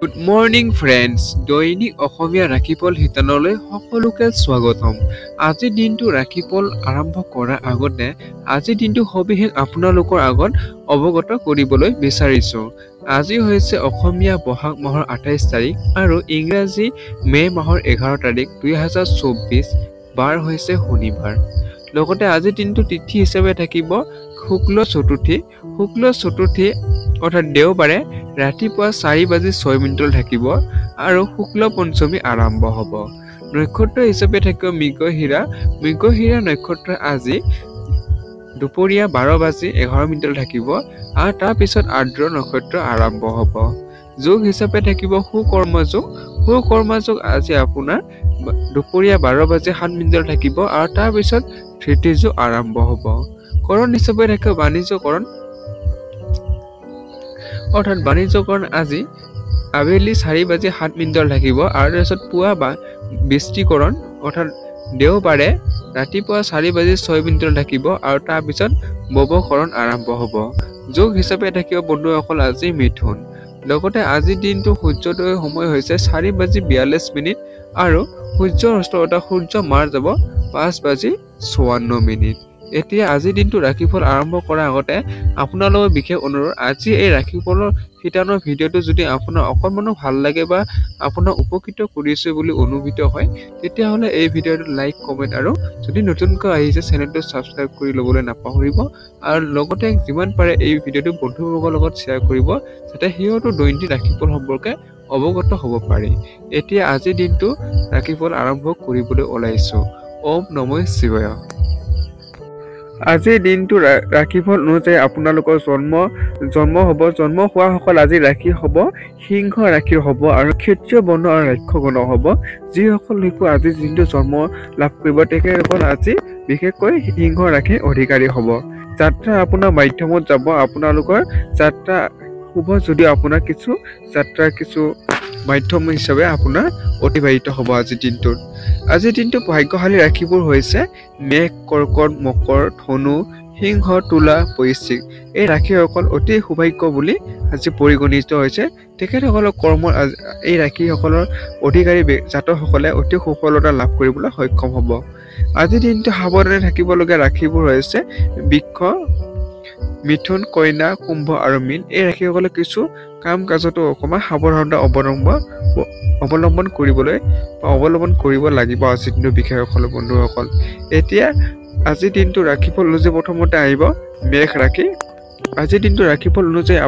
Good morning friends, দৈনিক অসমীয়া ৰাখিপল শিতানলৈ সকলোকে স্বাগতম। আজিৰ দিনটো ৰাখিপল আৰম্ভ কৰাৰ আগতে আজিৰ দিনটো সবিশেষ আপোনালোকৰ আগত অৱগত কৰিবলৈ বিচাৰিছোঁ। আজি হৈছে অসমীয়া বহাগ মাহৰ ২৮ তাৰিখ আৰু ইংৰাজী মে' মাহৰ ১১ তাৰিখ ২০২৪, বাৰ হৈছে শনিবাৰ। লগতে আজিৰ দিনটো তিথি হিচাপে থাকিব শুক্ল চতুৰ্থী। শুক্ল চতুৰ্থী অৰ্থাৎ দেওবাৰে ৰাতিপুৱা ৪:০৬ থাকিব আৰু শুক্ল পঞ্চমী আৰম্ভ হ'ব। নক্ষত্ৰ হিচাপে থাকিব মৃগশিৰা। মৃগশিৰা নক্ষত্ৰ আজি দুপৰীয়া ১২:১১ থাকিব আৰু তাৰপিছত আৰ্দ্ৰ নক্ষত্ৰ আৰম্ভ হ'ব। যোগ হিচাপে থাকিব সুকৰ্মযোগ। সুকৰ্মযোগ আজি আপোনাৰ দুপৰীয়া ১২:০৭ থাকিব আৰু তাৰপিছত ধৃতি যোগ আৰম্ভ হ'ব। কৰণ হিচাপে থাকিব বাণিজ্যকৰণ। অৰ্থাৎ বাণিজ্যকৰণ আজি আবেলি ৪:০৭ থাকিব আৰু তাৰপিছত পুৱা বৃষ্টিকৰণ অৰ্থাৎ দেওবাৰে ৰাতিপুৱা ৪:০৬ থাকিব আৰু তাৰপিছত বৱকৰণ আৰম্ভ হ'ব। যোগ হিচাপে থাকিব বন্ধুসকল আজি মিথুন। লগতে আজিৰ দিনটো সূৰ্যোদয়ৰ সময় হৈছে ৪:৪২ আৰু সূৰ্যৰ অস্ত অৰ্থাৎ সূৰ্য মাৰ যাব ৫:৫৪। এতিয়া আজিৰ দিনটো ৰাশিফল আৰম্ভ কৰাৰ আগতে আপোনালোকৰ বিশেষ অনুৰোধ, আজি এই ৰাশিফলৰ শিতানৰ ভিডিঅ'টো যদি আপোনাৰ অকণমানো ভাল লাগে বা আপোনাক উপকৃত কৰিছে বুলি অনুভূত হয়, তেতিয়াহ'লে এই ভিডিঅ'টো লাইক, কমেণ্ট আৰু যদি নতুনকৈ আহিছে চেনেলটো ছাবস্ক্ৰাইব কৰি ল'বলৈ নাপাহৰিব আৰু লগতে যিমান পাৰে এই ভিডিঅ'টো বন্ধুবৰ্গৰ লগত শ্বেয়াৰ কৰিব যাতে সিহঁতো দৈনিক ৰাশিফল সম্পৰ্কে অৱগত হ'ব পাৰে। এতিয়া আজিৰ দিনটো ৰাশিফল আৰম্ভ কৰিবলৈ ওলাইছোঁ। ওম নমঃ শিৱায়। আজিৰ দিনটো ৰাশিফল অনুযায়ী আপোনালোকৰ জন্ম হ'ব। জন্ম হোৱাসকল আজি ৰাশি হ'ব সিংহ ৰাশিৰ হ'ব আৰু ক্ষত্ৰিয় বৰ্ণ আৰু ৰাক্ষ গণ হ'ব। যিসকল শিশু আজিৰ দিনটো জন্ম লাভ কৰিব তেখেতসকল আজি বিশেষকৈ সিংহ ৰাশিৰ অধিকাৰী হ'ব। যাত্ৰা আপোনাৰ মাধ্যমত যাব। আপোনালোকৰ যাত্ৰা শুভ যদিও আপোনাৰ কিছু মাধ্যম হিচাপে আপোনাৰ অতিবাহিত হ'ব আজিৰ দিনটোত। আজিৰ দিনটো ভাগ্যশালী ৰাশিবোৰ হৈছে মেষ, কৰ্কট, মকৰ, ধনু, সিংহ, তুলা, বৃশ্চিক। এই ৰাশিসকল অতি সৌভাগ্য বুলি আজি পৰিগণিত হৈছে। তেখেতসকলৰ কৰ্মৰ এই ৰাশিসকলৰ অধিকাৰী জাতকসকলে অতি সফলতা লাভ কৰিবলৈ সক্ষম হ'ব। আজিৰ দিনটো সাৱধানে থাকিবলগীয়া ৰাশিবোৰ হৈছে বৃষ, মিথুন, কন্যা, কুম্ভ আৰু মীন। এই ৰাশিসকলে কিছু কাম কাজতো অকণমান সাৱধানতা অৱলম্বন কৰিব লাগিব আজিৰ দিনটো বিশেষসকল বন্ধুসকল। এতিয়া আজিৰ দিনটো ৰাশিফল অনুযায়ী প্ৰথমতে আহিব মেষ ৰাশি। আজিৰ দিনটো ৰাশিফল অনুযায়ী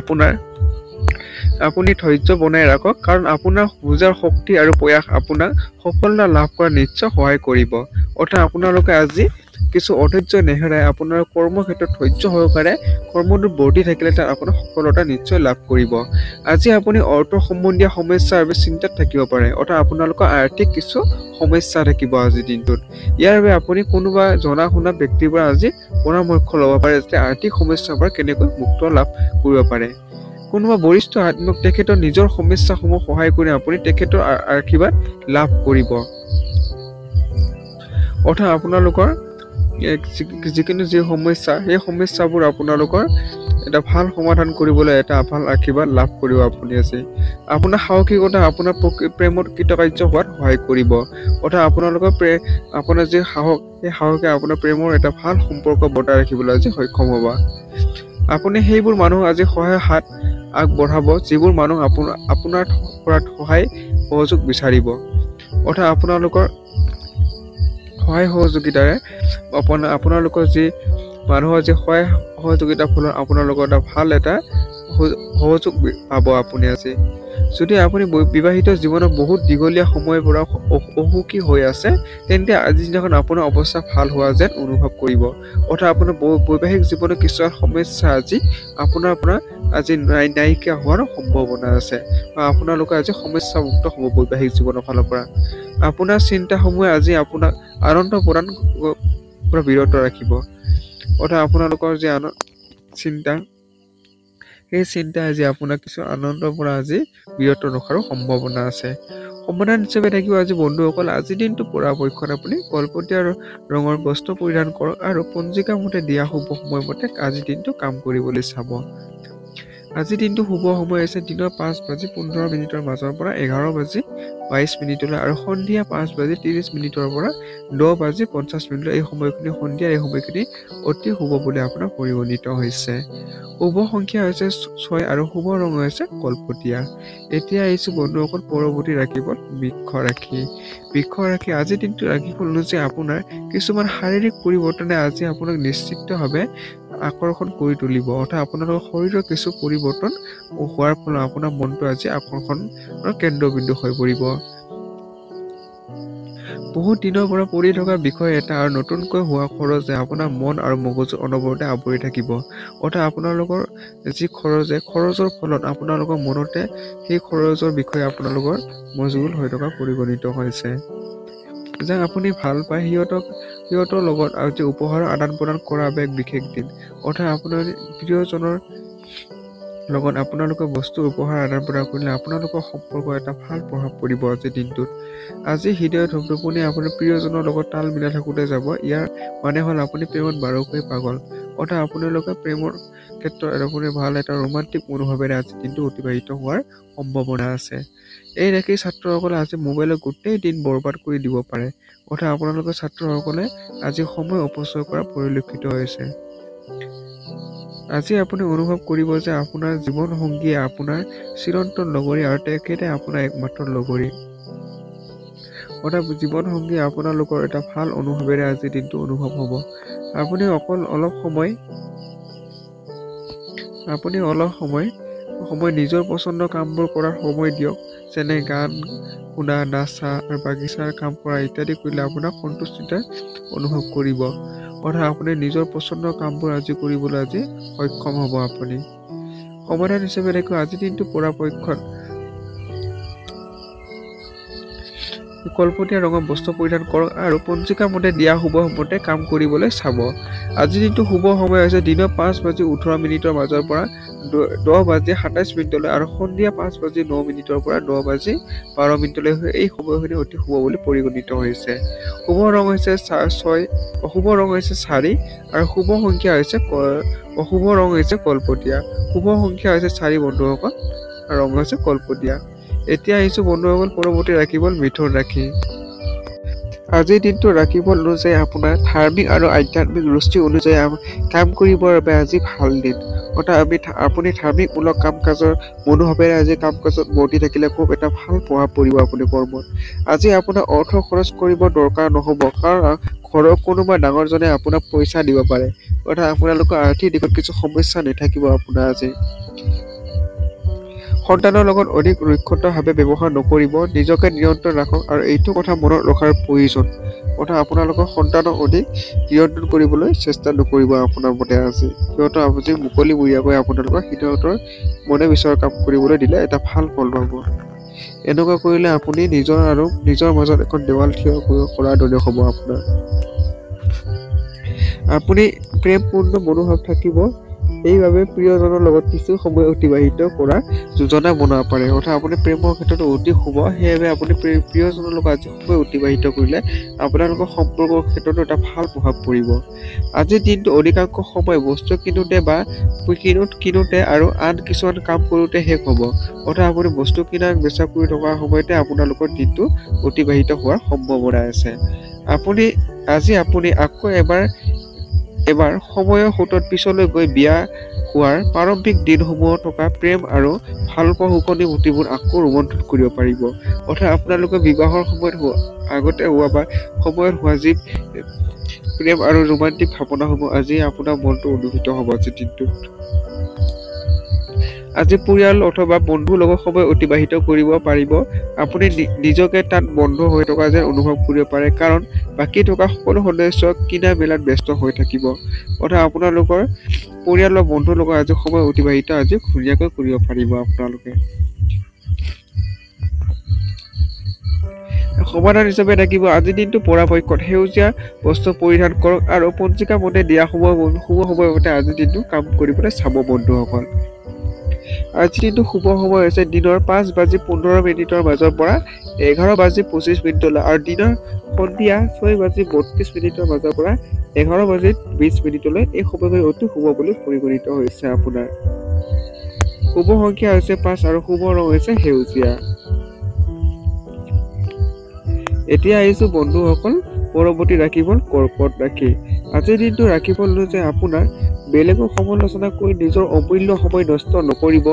আপুনি ধৈৰ্য বনাই ৰাখক, কাৰণ আপোনাৰ বুজাৰ শক্তি আৰু প্ৰয়াস আপোনাক সফলতা লাভ কৰাত নিশ্চয় সহায় কৰিব। অৰ্থাৎ আপোনালোকে আজি কিছু অধৈৰ্য নেহেৰাই আপোনাৰ কৰ্মক্ষেত্ৰত ধৈৰ্য সহকাৰে কৰ্মটো বৰ্তি থাকিলে তাত আপোনাৰ সফলতা নিশ্চয় লাভ কৰিব। আজি আপুনি অৰ্থ সম্বন্ধীয় সমস্যাৰ বাবে চিন্তাত থাকিব পাৰে। অৰ্থাৎ আপোনালোকৰ আৰ্থিক কিছু সমস্যা থাকিব আজিৰ দিনটোত। ইয়াৰ বাবে আপুনি কোনোবা জনা শুনা ব্যক্তিৰ পৰা আজি পৰামৰ্শ ল'ব পাৰে যাতে আৰ্থিক সমস্যাৰ পৰা কেনেকৈ মুক্ত লাভ কৰিব পাৰে। কোনোবা বৰিষ্ঠ আত্মীয়ক তেখেতৰ নিজৰ সমস্যাসমূহ সহায় কৰি আপুনি তেখেতৰ আশীৰ্বাদ লাভ কৰিব। অৰ্থাৎ আপোনালোকৰ যিকোনো যি সমস্যা সেই সমস্যাবোৰ আপোনালোকৰ এটা ভাল সমাধান কৰিবলৈ এটা ভাল আশীৰ্বাদ লাভ কৰিব আপুনি আজি। আপোনাৰ সাহসিকতা আপোনাৰ প্ৰেমত কৃতকাৰ্য হোৱাত সহায় কৰিব। অৰ্থাৎ আপোনালোকৰ আপোনাৰ যি সাহস, সেই সাহসে আপোনাৰ প্ৰেমৰ এটা ভাল সম্পৰ্ক বৰ্তাই ৰাখিবলৈ আজি সক্ষম হ'ব। আপুনি সেইবোৰ মানুহ আজি সহায় হাত আগবঢ়াব যিবোৰ মানুহ আপোনাৰ পৰা সহায় সহযোগ বিচাৰিব। অৰ্থাৎ আপোনালোকৰ সহায় সহযোগিতাৰে আপোনালোকৰ যি মানুহৰ যি সহায় সহযোগিতাৰ ফলত আপোনালোকৰ এটা সহযোগ পাব আপুনি আজি। যদি আপুনি বিবাহিত জীৱনত বহুত দীঘলীয়া সময়ৰ পৰা অসুখী হৈ আছে, তেন্তে আজিৰ দিনাখন আপোনাৰ অৱস্থা ভাল হোৱা যেন অনুভৱ কৰিব। অৰ্থাৎ আপোনাৰ বৈবাহিক জীৱনৰ কিছুমান সমস্যা আজি আপোনাৰ পৰা আজি নাইকিয়া হোৱাৰ সম্ভাৱনা আছে বা আপোনালোকে আজি সমস্যামুক্ত হ'ব বৈবাহিক জীৱনৰ ফালৰ পৰা। আপোনাৰ চিন্তাসমূহে আজি আপোনাক আনন্দ প্ৰদান পৰা বিৰত ৰাখিব। অৰ্থাৎ আপোনালোকৰ যি চিন্তা, সেই চিন্তা আজি আপোনাক কিছু আনন্দৰ পৰা আজি বিৰত ৰখাৰো সম্ভাৱনা আছে। সমাধান হিচাপে থাকিব আজি বন্ধুসকল, আজিৰ দিনটো পৰাপক্ষত আপুনি কলপতীয়া ৰঙৰ বস্ত্ৰ পৰিধান কৰক আৰু পঞ্জিকা মতে দিয়া শুভ সময়মতে আজিৰ দিনটো কাম কৰিবলৈ চাব। আজি দিনটো শুভ সময় আছে দিনৰ 5:15 মাজৰ পৰা 11:22 আৰু সন্ধিয়া 5:30 পৰা 10:50 এই সময়খিনি সন্ধিয়া এই সময়খিনি অতি শুভ বুলি আপোনাৰ পৰিগণিত হৈছে। শুভ সংখ্যা হৈছে 6 আৰু শুভ ৰং হৈছে কলপতীয়া। এতিয়া আহিছো বন্ধুসকল পৰৱৰ্তী ৰাশিফল বৃক্ষ ৰাশি। বৃক্ষ ৰাশি আজিৰ দিনটো ৰাশিফল অনুযায়ী আপোনাৰ কিছুমান শাৰীৰিক পৰিৱৰ্তনে আজি আপোনাক নিশ্চিতভাৱে আকৰ্ষণ কৰি তুলিব। অৰ্থাৎ আপোনালোকৰ শৰীৰৰ কিছু পৰিৱৰ্তন হোৱাৰ ফলত আপোনাৰ মনটো আজি আকৰ্ষণৰ কেন্দ্ৰবিন্দু হৈ পৰিব। বহুত দিনৰ পৰা পৰি থকা বিষয় এটা আৰু নতুনকৈ হোৱা খৰচে আপোনাৰ মন আৰু মগজু অনবৰতে আৱৰি থাকিব। অৰ্থাৎ আপোনালোকৰ যি খৰচৰ ফলত আপোনালোকৰ মনতে সেই খৰচৰ বিষয়ে আপোনালোকৰ মজগুল হৈ থকা পৰিগণিত হৈছে। যাক আপুনি ভাল পায় সিহঁতৰ লগত আজি উপহাৰৰ আদান প্ৰদান কৰা এক বিশেষ দিন। অৰ্থাৎ আপোনাৰ প্ৰিয়জনৰ লগত আপোনালোকে বস্তু উপহাৰ আদান প্ৰদান কৰিলে আপোনালোকৰ সম্পৰ্ক এটা ভাল প্ৰভাৱ পৰিব আজিৰ দিনটোত। আজি হৃদয়ৰ ধপধপনি আপোনাৰ প্ৰিয়জনৰ লগত তাল মিলাই থাকোঁতে যাব। ইয়াৰ মানে হ'ল আপুনি প্ৰেমত বাৰুকৈ পাগল। অৰ্থাৎ আপোনালোকে প্ৰেমৰ ক্ষেত্ৰত আপুনি ভাল এটা ৰোমান্টিক মনোভাৱেৰে আজি দিনটো অতিবাহিত হোৱাৰ সম্ভাৱনা আছে। এই ৰাশিৰ ছাত্ৰসকলে আজি মোবাইলত গোটেই দিন বৰবাদ কৰি দিব পাৰে। অৰ্থাৎ আপোনালোকৰ ছাত্ৰসকলে আজি সময় অপচয় কৰা পৰিলক্ষিত হৈছে। আজি আপুনি অনুভৱ কৰিব যে আপোনাৰ জীৱন সংগীয়ে আপোনাৰ চিৰন্তন লগৰী আৰু তেখেতে আপোনাৰ একমাত্ৰ লগৰী। অৰ্থাৎ জীৱন সংগী আপোনালোকৰ এটা ভাল অনুভৱেৰে আজিৰ দিনটো অনুভৱ হ'ব। আপুনি অলপ সময় নিজৰ পচন্দৰ কামবোৰ কৰাৰ সময় দিয়ক। যেনে গান শুনা, নাচা আৰু বাগিচাৰ কাম কৰা ইত্যাদি কৰিলে আপোনাক সন্তুষ্টিতা অনুভৱ কৰিব। অৰ্থাৎ আপুনি নিজৰ পচন্দৰ কামবোৰ আজি কৰিবলৈ আজি সক্ষম হ'ব আপুনি। সমাধান হিচাপে দেখো আজিৰ দিনটো পৰাপক্ষত কলপতীয়া ৰঙৰ বস্ত্ৰ পৰিধান কৰক আৰু পঞ্জিকা মতে দিয়া শুভ সময়তে কাম কৰিবলৈ চাব। আজিৰ দিনটো শুভ সময় হৈছে দিনৰ 5:18 মাজৰ পৰা 10:27 আৰু সন্ধিয়া 5:09 পৰা 10:12 এই সময়খিনি অতি শুভ বুলি পৰিগণিত হৈছে। শুভ ৰং হৈছে 6, অশুভ ৰং হৈছে 4 আৰু শুভ সংখ্যা হৈছে অশুভ ৰং হৈছে কলপতীয়া। শুভ সংখ্যা হৈছে 4 বন্ধুসকল আৰু ৰং হৈছে কলপতীয়া। এতিয়া আহিছো বন্ধুসকল পৰৱৰ্তী ৰাশিফল মিথুন ৰাশি। আজিৰ দিনটো ৰাশিফল অনুযায়ী আপোনাৰ ধাৰ্মিক আৰু আধ্যাত্মিক ৰুচি অনুযায়ী কাম কৰিবৰ বাবে আজি ভাল দিন। অৰ্থাৎ আপুনি ধাৰ্মিকমূলক কাম কাজৰ মনোভাৱেৰে আজি কাম কাজত বৰ্তি থাকিলে খুব এটা ভাল প্ৰভাৱ পৰিব আপুনি কৰ্মত। আজি আপোনাৰ অৰ্থ খৰচ কৰিব দৰকাৰ নহ'ব, কাৰণ ঘৰৰ কোনোবা ডাঙৰজনে আপোনাক পইচা দিব পাৰে। অৰ্থাৎ আপোনালোকৰ আৰ্থিক দিশত কিছু সমস্যা নাথাকিব আপোনাৰ আজি। সন্তানৰ লগত অধিক ৰক্ষতাভাৱে ব্যৱহাৰ নকৰিব, নিজকে নিয়ন্ত্ৰণ ৰাখক আৰু এইটো কথা মনত ৰখাৰ প্ৰয়োজন। অৰ্থাৎ আপোনালোকৰ সন্তানক অধিক নিয়ন্ত্ৰণ কৰিবলৈ চেষ্টা নকৰিব আপোনাৰ মতে আজি। সিহঁতৰ আজি মুকলিমূৰীয়াকৈ আপোনালোকৰ সিহঁতৰ মনে বিচৰা কাম কৰিবলৈ দিলে এটা ভাল ফল পাব। এনেকুৱা কৰিলে আপুনি নিজৰ মাজত এখন দেৱাল থিয় কৰাৰ দৰে হ'ব আপোনাৰ। আপুনি প্ৰেমপূৰ্ণ মনোভাৱ থাকিব। এইবাবে প্ৰিয়জনৰ লগত কিছু সময় অতিবাহিত কৰা যোজনা বনাব পাৰে। অৰ্থাৎ আপুনি প্ৰেমৰ ক্ষেত্ৰত অতি শুভ, সেইবাবে আপুনি প্ৰিয়জনৰ লগত আজি সময় অতিবাহিত কৰিলে আপোনালোকৰ সম্পৰ্কৰ ক্ষেত্ৰতো এটা ভাল প্ৰভাৱ পৰিব। আজিৰ দিনটো অধিকাংশ সময় বস্তু কিনোতে আৰু আন কিছুমান কাম কৰোঁতে শেষ হ'ব। অৰ্থাৎ আপুনি বস্তু কিনা বেচা কৰি থকাৰ সময়তে আপোনালোকৰ দিনটো অতিবাহিত হোৱাৰ সম্ভাৱনা আছে। আপুনি আকৌ এবাৰ সময়ৰ সোঁতত পিছলৈ গৈ বিয়া হোৱাৰ প্ৰাৰম্ভিক দিনসমূহত থকা প্ৰেম আৰু ভালপোৱা সুকনি স্মৃতিবোৰ আকৌ ৰোমন্থন কৰিব পাৰিব। অৰ্থাৎ আপোনালোকে বিবাহৰ সময়ত হোৱা যি প্ৰেম আৰু ৰোমান্টিক ভাৱনাসমূহ আজি আপোনাৰ মনটো অনুভূত হ'ব আজিৰ দিনটোত। আজি পৰিয়াল অথবা বন্ধুৰ লগত সময় অতিবাহিত কৰিব পাৰিব। আপুনি নিজকে তাত বন্ধ হৈ থকা যেন অনুভৱ কৰিব পাৰে, কাৰণ বাকী থকা সকলো সদস্য কিনা মেলাত ব্যস্ত হৈ থাকিব। অৰ্থাৎ আপোনালোকৰ পৰিয়ালৰ বন্ধুৰ লগত আজি সময় অতিবাহিত আজি ধুনীয়াকৈ কৰিব পাৰিব আপোনালোকে। সমাধান হিচাপে থাকিব আজিৰ দিনটো পৰাপক্ষত সেউজীয়া বস্ত্ৰ পৰিধান কৰক আৰু পঞ্জিকা মতে দিয়া শুভ সময়মতে আজিৰ দিনটো কাম কৰিবলৈ চাব বন্ধুসকল। আজিৰ দিনটো শুভ সময় হৈছে দিনৰ 5:15 মাজৰ পৰা 11:25 আৰু দিনৰ সন্ধিয়া 6:32 মাজৰ পৰা 11:20 এই সময়খিনি অতি শুভ বুলি পৰিগণিত হৈছে আপোনাৰ। শুভ সংখ্যা হৈছে 5 আৰু শুভ ৰং হৈছে সেউজীয়া। এতিয়া আহিছো বন্ধুসকল পৰৱৰ্তী ৰাশিফল কৰ্কট ৰাশি। আজিৰ দিনটো ৰাশিফল হৈছে আপোনাৰ বেলেগক সমালোচনা কৰি নিজৰ অমূল্য সময় নষ্ট নকৰিব,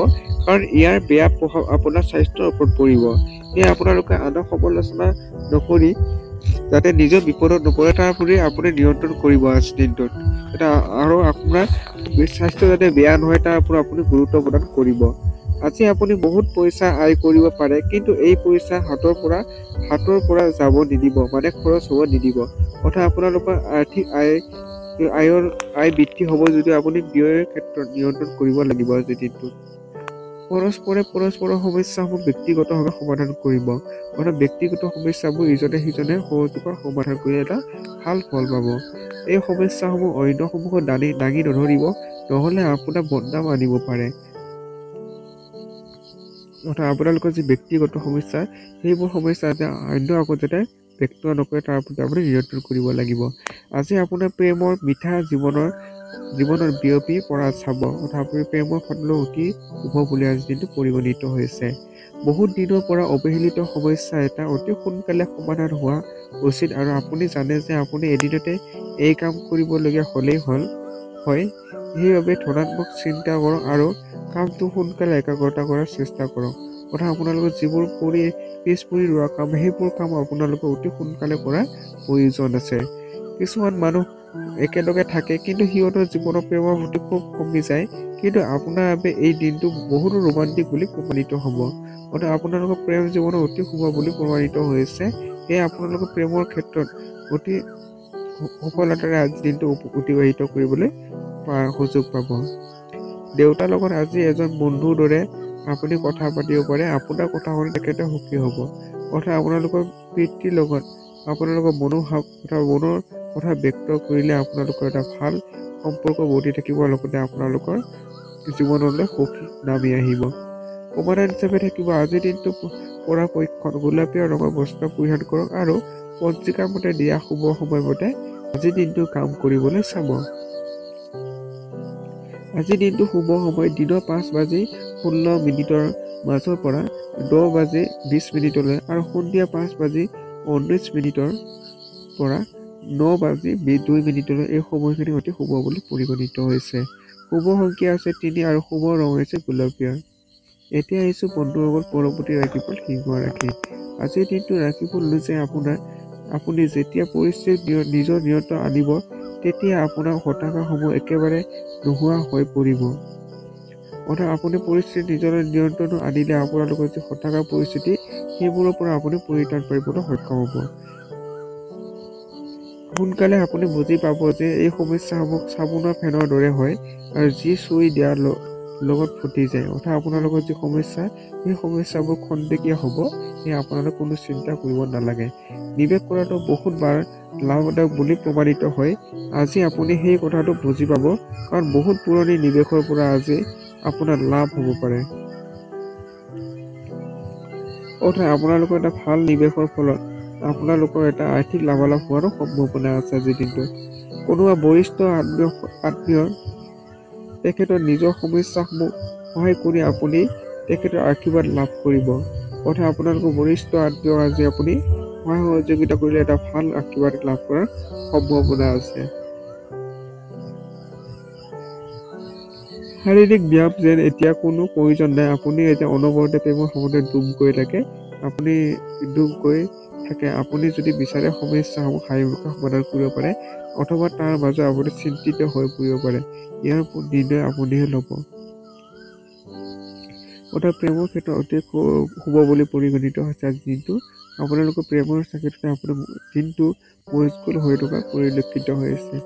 কাৰণ ইয়াৰ বেয়া প্ৰভাৱ আপোনাৰ স্বাস্থ্যৰ ওপৰত পৰিব। সেয়ে আপোনালোকে আনক সমালোচনা নকৰি যাতে নিজৰ বিপদত নপৰে তাৰ প্ৰতি আপুনি নিয়ন্ত্ৰণ কৰিব আজিৰ দিনটোত। আৰু আপোনাৰ স্বাস্থ্য যাতে বেয়া নহয় তাৰ ওপৰত আপুনি গুৰুত্ব প্ৰদান কৰিব। আজি আপুনি বহুত পইচা আয় কৰিব পাৰে, কিন্তু এই পইচা হাতৰ পৰা যাব নিদিব, মানে খৰচ হ'ব নিদিব। অৰ্থাৎ আপোনালোকৰ আৰ্থিক আয় বৃদ্ধি হ'ব যদিও আপুনি ব্যয়ৰ ক্ষেত্ৰত নিয়ন্ত্ৰণ কৰিব লাগিব আজিৰ দিনটোত। পৰস্পৰৰ সমস্যাসমূহ ব্যক্তিগতভাৱে সমাধান কৰিব। অৰ্থাৎ ব্যক্তিগত সমস্যাবোৰ ইজনে সিজনে সহযোগৰ সমাধান কৰি এটা ভাল ফল পাব। এই সমস্যাসমূহ অন্যসমূহত দাঙি নধৰিব, নহ'লে আপোনাৰ বদনাম আনিব পাৰে। অৰ্থাৎ আপোনালোকৰ যি ব্যক্তিগত সমস্যা সেইবোৰ সমস্যা অন্য আগত যাতে ব্যক্ত নকৰে তাৰ প্ৰতি আপুনি নিয়ন্ত্ৰণ কৰিব লাগিব। আজি আপোনাৰ প্ৰেমৰ মিঠা জীৱনৰ বিয়পি পৰা চাব। অৰ্থাৎ আপুনি প্ৰেমৰ ফাললৈ অতি শুভ বুলি আজি দিনটো পৰিগণিত হৈছে। বহুত দিনৰ পৰা অৱহেলিত সমস্যা এটা অতি সোনকালে সমাধান হোৱা উচিত, আৰু আপুনি জানে যে আপুনি এদিনতে এই কাম কৰিবলগীয়া হয়। সেইবাবে ধনাত্মক চিন্তা কৰক আৰু কামটো সোনকালে একাগ্ৰতা কৰাৰ চেষ্টা কৰক। অৰ্থাৎ আপোনালোকে যিবোৰ পিছ পৰি ৰোৱা কাম সেইবোৰ কাম আপোনালোকে অতি সোনকালে কৰাৰ প্ৰয়োজন আছে। কিছুমান মানুহ একেলগে থাকে কিন্তু সিহঁতৰ জীৱনৰ প্ৰেমৰ প্ৰতি খুব কমি যায়, কিন্তু আপোনাৰ বাবে এই দিনটো বহুতো ৰোমান্টিক বুলি প্ৰমাণিত হ'ব। অৰ্থাৎ আপোনালোকৰ প্ৰেম জীৱনৰ অতি শুভ বুলি প্ৰমাণিত হৈছে। সেয়ে আপোনালোকৰ প্ৰেমৰ ক্ষেত্ৰত অতি সফলতাৰে আজিৰ দিনটো অতিবাহিত কৰিবলৈ সুযোগ পাব। দেউতাৰ লগত আজি এজন বন্ধুৰ দৰে আপুনি কথা পাতিব পাৰে। আপোনাৰ কথা শুনি তেখেতে সুখী হ'ব। অৰ্থাৎ আপোনালোকৰ পিতৃৰ লগত আপোনালোকৰ মনৰ কথা ব্যক্ত কৰিলে আপোনালোকৰ এটা ভাল সম্পৰ্ক বৰ্তি থাকিব, লগতে আপোনালোকৰ জীৱনলৈ সুখ নামি আহিব। সমাধান হিচাপে থাকিব আজিৰ দিনটো পৰাপক্ষত গোলপীয়া ৰঙৰ বস্ত্ৰ পৰিধান কৰক আৰু পঞ্জিকাৰ মতে দিয়া শুভ সময়মতে আজিৰ দিনটো কাম কৰিবলৈ চাব। আজিৰ দিনটো শুভ সময় দিনৰ 5:16 মাজৰ পৰা 10:20 আৰু সন্ধিয়া 5:19 পৰা 9:02 এই সময়খিনি অতি শুভ বুলি পৰিগণিত হৈছে। শুভ সংখ্যা আছে 3 আৰু শুভ ৰং হৈছে গোলপীয়া। এতিয়া আহিছো বন্ধুসকল পৰৱৰ্তী ৰাশিফল সিংহ ৰাশি। আজিৰ দিনটো ৰাশিফল হৈছে আপুনি যেতিয়া পৰিস্থিতি নিজৰ নিয়ন্ত্ৰণ আনিব, তেতিয়া আপোনাৰ হতাশাসমূহ একেবাৰে নোহোৱা হৈ পৰিব। অৰ্থাৎ আপুনি পৰিস্থিতি নিজৰ নিয়ন্ত্ৰণ আনিলে আপোনালোকৰ যি হতাশা পৰিস্থিতি সেইবোৰৰ পৰা আপুনি পৰিত্ৰাণ পাবলৈ সক্ষম হ'ব। সোনকালে আপুনি বুজি পাব যে এই সমস্যাসমূহ চাবোনৰ ফেনৰ দৰে হয় আৰু যি চুই দিয়াৰ লগত ফুটি যায়। অৰ্থাৎ আপোনালোকৰ যি সমস্যা সেই সমস্যাবোৰ খন্তেকীয়া হ'ব। সেয়ে আপোনালোকে কোনো চিন্তা কৰিব নালাগে। নিৱেশ কৰাটো বহুতবাৰ লাভদায়ক বুলি প্ৰমাণিত হয়। আজি আপুনি সেই কথাটো বুজি পাব, কাৰণ বহুত পুৰণি নিৱেশৰ পৰা আজি আপোনাৰ লাভ হ'ব পাৰে। অৰ্থাৎ আপোনালোকৰ এটা ভাল নিৱেশৰ ফলত আপোনালোকৰ এটা আৰ্থিক লাভালাভ হোৱাৰো সম্ভাৱনা আছে আজিৰ দিনটোত। কোনোবা বৰিষ্ঠ আত্মীয় তেখেতৰ নিজৰ সমস্যাসমূহ সহায় কৰি আপুনি তেখেতৰ আশীৰ্বাদ লাভ কৰিব। অৰ্থাৎ আপোনালোকৰ বৰিষ্ঠ আত্মীয় আজি আপুনি সহায় সহযোগিতা কৰিলে এটা ভাল আশীৰ্বাদ লাভ কৰাৰ সম্ভাৱনা আছে। শাৰীৰিক ব্যায়াম যেন এতিয়া কোনো প্ৰয়োজন নাই। আপুনি এতিয়া অনবৰতে প্ৰেমৰ সম্বন্ধে ডুব গৈ থাকে। আপুনি যদি বিচাৰে সমস্যাসমূহ শাৰীৰিক সমাধান কৰিব পাৰে, অথবা তাৰ মাজত আপুনি চিন্তিত হৈ পৰিব পাৰে। ইয়াৰ নিৰ্ণয় আপুনিহে ল'ব। অৰ্থাৎ প্ৰেমৰ ক্ষেত্ৰত অতি শুভ বুলি পৰিগণিত হৈছে আজিৰ দিনটো। আপোনালোকৰ প্ৰেমৰ ক্ষেত্ৰতে আপোনাৰ দিনটো মজগুল হৈ থকা পৰিলক্ষিত হৈছে।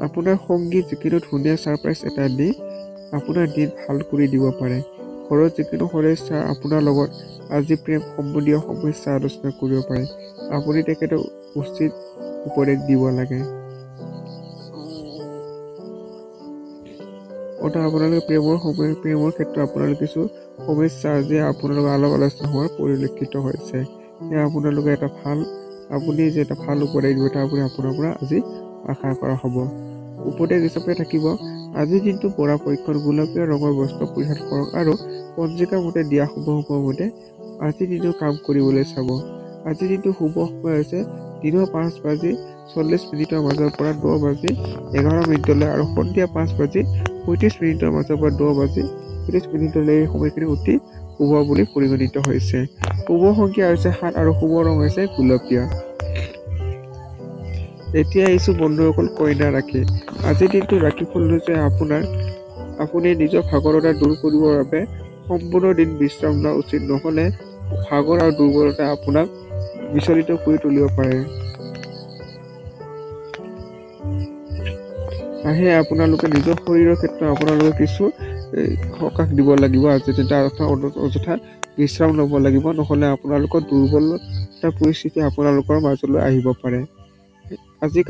আপোনাৰ সংগী যিকোনো ধুনীয়া ছাৰপ্ৰাইজ এটা দি আপোনাৰ দিন ভাল কৰি দিব পাৰে। ঘৰত যিকোনো সদস্য আপোনাৰ লগত আজি প্ৰেম সম্বন্ধীয় সমস্যা আলোচনা কৰিব পাৰে। আপুনি তেখেতক উচিত উপদেশ দিব লাগে। অৰ্থাৎ আপোনালোকে প্ৰেমৰ ক্ষেত্ৰত আপোনালোকে কিছু সমস্যা আজি আপোনালোকৰ আলাপ আলোচনা হোৱাৰ পৰিলক্ষিত হৈছে। সেয়া আপোনালোকে আপুনি যে এটা ভাল উপদেশ দিব তাৰ আপুনি আপোনাৰ পৰা আজি আশা কৰা হ'ব। উপদেশ হিচাপে থাকিব আজিৰ দিনটো পৰাপক্ষত গোলপীয় ৰঙৰ বস্ত্ৰ পৰিধান কৰক আৰু পঞ্জিকা মতে দিয়া শুভ মতে আজিৰ দিনটো কাম কৰিবলৈ চাব। আজিৰ দিনটো শুভ সময় হৈছে দিনৰ 5:40 মাজৰ পৰা 10:11 আৰু সন্ধিয়া 5:35 মাজৰ পৰা 10:30 এই সময়খিনি অতি শুভ বুলি পৰিগণিত হৈছে। শুভ সংখ্যা হৈছে 7 আৰু শুভ ৰং হৈছে গুলপীয়া। এতিয়া আহিছো বন্ধুসকল কইনা ৰাশি। আজিৰ দিনটো ৰাশিফল হৈছে আপুনি নিজৰ ভাগৰতা দূৰ কৰিবৰ বাবে সম্পূৰ্ণ দিন বিশ্ৰাম লোৱা উচিত, নহ'লে ভাগৰ আৰু দুৰ্বলতা আপোনাক বিচলিত কৰি তুলিব পাৰে। আপোনালোকে নিজৰ শৰীৰৰ ক্ষেত্ৰত আপোনালোকে কিছু সকাহ দিব লাগিব। আজি অযথা বিশ্ৰাম ল'ব লাগিব, নহ'লে আপোনালোকৰ দুৰ্বলতা পৰিস্থিতি আপোনালোকৰ মাজলৈ আহিব পাৰে। আজি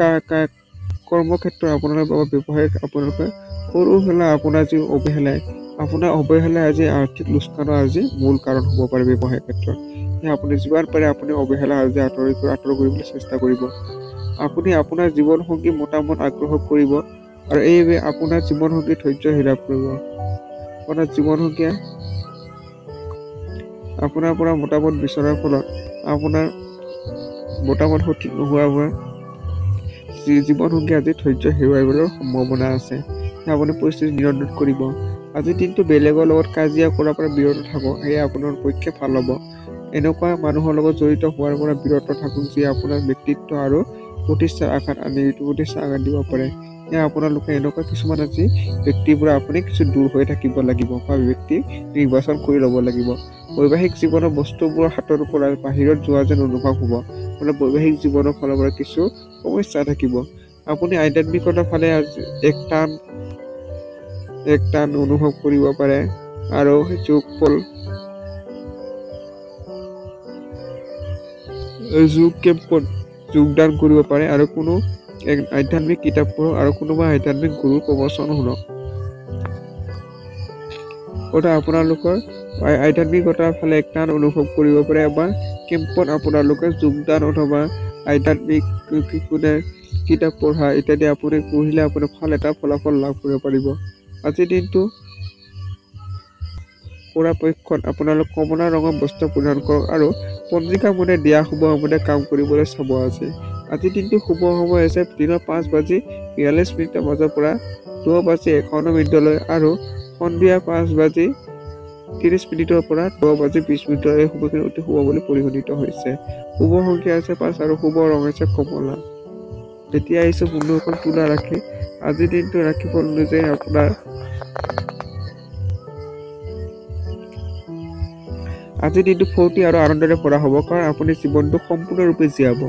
কৰ্মক্ষেত্ৰত আপোনালোকৰ ব্যৱসায়িক আপোনালোকে সৰু হ'লে আপোনাৰ যি অৱহেলাই আজি আৰ্থিক লোকচানৰ আজি মূল কাৰণ হ'ব পাৰে ব্যৱসায়িক ক্ষেত্ৰত। আপুনি যিমান পাৰে আপুনি অৱহেলা আজি আঁতৰ কৰিবলৈ চেষ্টা কৰিব। আপুনি আপোনাৰ জীৱনসংগী মতামত আগ্ৰহ কৰিব আৰু এইবাবে আপোনাৰ জীৱনসংগী ধৈৰ্য হেৰাই পৰিব। আপোনাৰ জীৱনসংগীয়ে আপোনাৰ পৰা মতামত বিচৰাৰ ফলত আপোনাৰ মতামত সঠিক নোহোৱাৰ বাবে জীৱনসংগী আজি ধৈৰ্য হেৰুৱাবলৈ সম্ভাৱনা আছে। আপুনি পৰিস্থিতি নিয়ন্ত্ৰণ কৰিব। আজিৰ দিনটো বেলেগৰ লগত কাজিয়া কৰাৰ পৰা বিৰত থাকক, সেয়া আপোনাৰ পক্ষে ভাল হ'ব। এনেকুৱা মানুহৰ লগত জড়িত হোৱাৰ পৰা বিৰত থাকক যিয়ে আপোনাৰ ব্যক্তিত্ব আৰু প্ৰতিষ্ঠাৰ আঘাত দিব পাৰে। আপোনালোকে এনেকুৱা কিছুমান আজি ব্যক্তিৰ পৰা আপুনি কিছু দূৰ হৈ থাকিব লাগিব বা ব্যক্তি নিৰ্বাচন কৰি ল'ব লাগিব। বৈবাহিক জীৱনৰ বস্তুবোৰৰ হাতৰ পৰা বাহিৰত যোৱা যেন অনুভৱ হ'ব। বৈবাহিক জীৱনৰ ফালৰ পৰা কিছু সমস্যা থাকিব। আপুনি আধ্যাত্মিকতাৰ ফালে এক টান অনুভৱ কৰিব পাৰে আৰু যোগ কেম্পত যোগদান কৰিব পাৰে আৰু কোনো আধ্যাত্মিক কিতাপ পঢ়ক আৰু কোনোবা আধ্যাত্মিক গুৰুৰ প্ৰবচন শুনক। আপোনালোকৰ আধ্যাত্মিকতাৰ ফালে এক টান অনুভৱ কৰিব পাৰে বা কেম্পত আপোনালোকে যোগদান অথবা আধ্যাত্মিক কিতাপ পঢ়া ইত্যাদি আপুনি পঢ়িলে আপুনি ভাল এটা ফলাফল লাভ কৰিব পাৰিব। আজিৰ দিনটো পৰাপক্ষত আপোনালোক কমলা ৰঙৰ বস্ত্ৰ পৰিধান কৰক আৰু পঞ্জিকা মতে দিয়া শুভ মতে কাম কৰিবলৈ চাব। আজিৰ দিনটো শুভ সময় হৈছে দিনৰ 5:42 মাজৰ পৰা 10:51 আৰু সন্ধিয়া 5:30 পৰা 10:20 এই সময়খিনি অতি শুভ বুলি পৰিগণিত হৈছে। শুভ সংখ্যা হৈছে 5 আৰু শুভ ৰং হৈছে কমলা। এতিয়া আহিছো বন্ধুসকল তুলা ৰাশি। আজিৰ দিনটো ৰাশিফল অনুযায়ী আজিৰ দিনটো ফূৰ্তি আৰু আনন্দৰে ভৰা হ'ব, কাৰণ আপুনি জীৱনটো সম্পূৰ্ণৰূপে জীয়াব।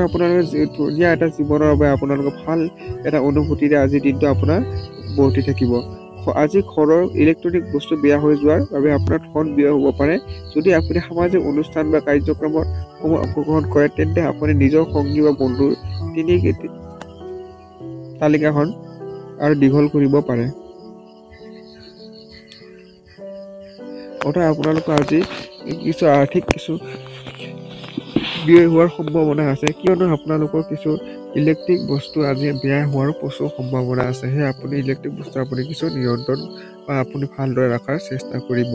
আপোনালোকে ধুনীয়া এটা জীৱনৰ বাবে আপোনালোকৰ ভাল এটা অনুভূতিৰে আজিৰ দিনটো আপোনাৰ বৰ্তি থাকিব। আজি ঘৰৰ ইলেক্ট্ৰনিক বস্তু বেয়া হৈ যোৱাৰ বাবে আপোনাৰ ধন ব্যয় হ'ব পাৰে। যদি আপুনি সামাজিক অনুষ্ঠান বা কাৰ্যক্ৰমত অংশগ্ৰহণ কৰে তেন্তে আপুনি নিজৰ সংগী বা বন্ধুৰ তালিকাখন আৰু দীঘল কৰিব পাৰে। আপোনালোকৰ আজি কিছু আৰ্থিক ব্যয় হোৱাৰ সম্ভাৱনা আছে, কিয়নো আপোনালোকৰ কিছু ইলেক্ট্ৰিক বস্তু আজি বেয়া হোৱাৰ প্ৰচুৰ সম্ভাৱনা আছে। সেয়ে আপুনি ইলেক্ট্ৰিক বস্তু আপুনি কিছু নিয়ন্ত্ৰণ বা আপুনি ভালদৰে ৰখাৰ চেষ্টা কৰিব।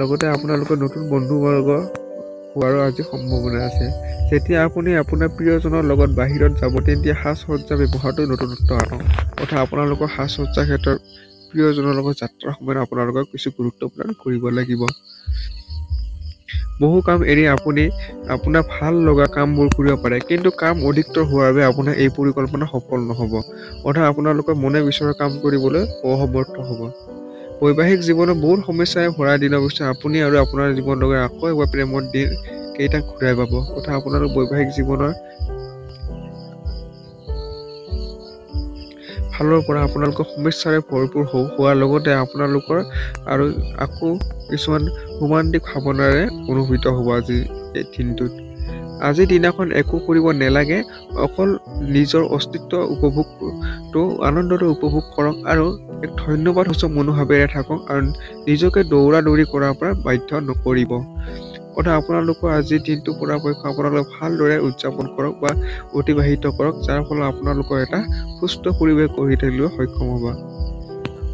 লগতে আপোনালোকৰ নতুন বন্ধুবৰ্গ হোৱাৰো আজি সম্ভাৱনা আছে। যেতিয়া আপুনি আপোনাৰ প্ৰিয়জনৰ লগত বাহিৰত যাব তেতিয়া সাজ-সজ্জা ব্যৱহাৰটো নতুনত্ব আনক। আপোনালোকৰ সাজ-সজ্জাৰ ক্ষেত্ৰত প্ৰিয়জনৰ লগত যাত্ৰাৰ সময়ত আপোনালোকক কিছু গুৰুত্ব প্ৰদান কৰিব লাগিব। বহু কাম এৰি আপুনি আপোনাৰ ভাল লগা কামবোৰ কৰিব পাৰে, কিন্তু কাম অধিকতৰ হোৱাৰ বাবে আপোনাৰ এই পৰিকল্পনা সফল নহ'ব। আপোনালোকৰ মনে বিচৰা কাম কৰিবলৈ অসমৰ্থ হ'ব। বৈবাহিক জীৱনত বহুত সমস্যাৰে ভৰা দিনৰ পিছত আপুনি আৰু আপোনাৰ জীৱন লগৰ আকৌ এবাৰ প্ৰেমৰ দিন কেইটা ঘূৰাই পাব। আপোনালোক বৈবাহিক জীৱনৰ ফালৰ পৰা আপোনালোকৰ সমস্যাৰে ভৰপূৰ হোৱাৰ লগতে আপোনালোকৰ আৰু আকৌ কিছুমান ৰোমান্টিক ভাৱনাৰে অনুভূত হ'ব আজিৰ এই দিনটোত। আজিৰ দিনাখন একো কৰিব নালাগে, অকল নিজৰ অস্তিত্ব আনন্দটো উপভোগ কৰক আৰু এক ধন্যবাদ সূচক মনোভাৱেৰে থাকক আৰু নিজকে দৌৰা দৌৰি কৰাৰ পৰা বাধ্য নকৰিব। অৰ্থাৎ আপোনালোকৰ আজিৰ দিনটো পৰাপক্ষত আপোনালোকে ভালদৰে উদযাপন কৰক বা অতিবাহিত কৰক, যাৰ ফলত আপোনালোকৰ এটা সুস্থ পৰিৱেশ গঢ়ি তুলিবলৈ সক্ষম হ'ব।